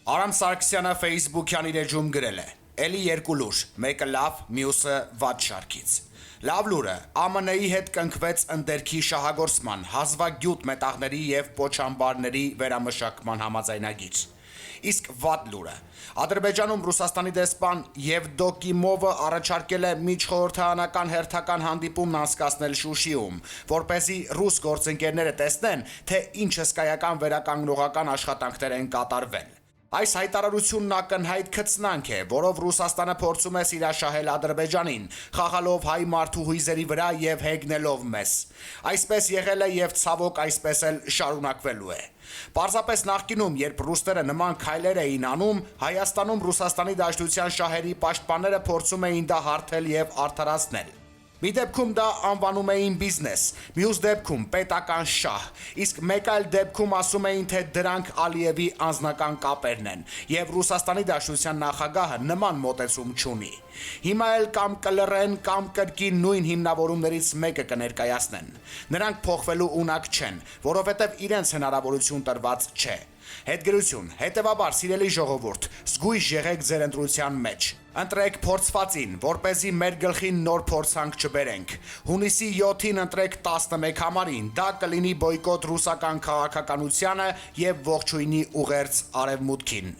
Արամ Սարգսյանը Facebook-յան իր էջում գրել է. «Էլի երկու լուր, մեկը լավ, մյուսը վատ շարքից»։ Լավ լուրը ԱՄՆ-ի հետ կնքվեց ընդերքի շահագործման, հազվագյուտ մետաղների եւ պոչամբարների վերամշակման համաձայնագիր։ Իսկ վատ լուրը Ադրբեջանում Ռուսաստանի դեսպան Եվդոկիմովը առաջարկել է միջխորհրդարանական հերթական հանդիպումն անցկացնել Շուշիում, որպեսզի ռուս գործընկերները տեսնեն, թե ինչ հսկայական վերականգնողական աշխատանքներ են կատարվել։ Այս հայտարարությունն ակնհայտ քծնանք է, որով Ռուսաստանը փորձում է սիրաշահել Ադրբեջանին, խաղալով հայ մարդու հույզերի վրա եւ հեգնելով մեզ։ Այսպես եղել է եւ ցավոք այսպես էլ շարունակվելու է։ Պարզապես նախկինում, երբ ռուսները նման քայլեր էին անում, Հայաստանում Ռուսաստանի Դաշնության շահերի պաշտպանները փորձում էին դա հարթել եւ արդարացնել։ Մի դեպքում դա անվանում էին բիզնես, մյուս դեպքում պետական շահ, իսկ մեկ այլ դեպքում ասում էին, թե դրանք Ալիևի անձնական կապերն են, եւ Ռուսաստանի Դաշնության նախագահը նման մոտեցում չունի։ Հիմա էլ կամ կլռեն, կամ կրկին նույն հիմնավորումներից մեկը կներկայացնեն։ Նրանք փոխվելու ունակ չեն, որովհետեւ իրենց հնարավորություն տրված չէ։ Հետգրություն, հետևաբար, սիրելի ժողովուրդ, զգույշ եղեք ձեր ընտրության մեջ։ Ընտրեք փորձվածին, որպեսզի մեր գլխին նոր փորձանք չբերենք։ Հունիսի 7-ին ընտրեք 11 համարին, դա կլինի բոյկոտ ռուսական քաղաքականությանը եւ ողջույնի ուղերձ արևմուտքին։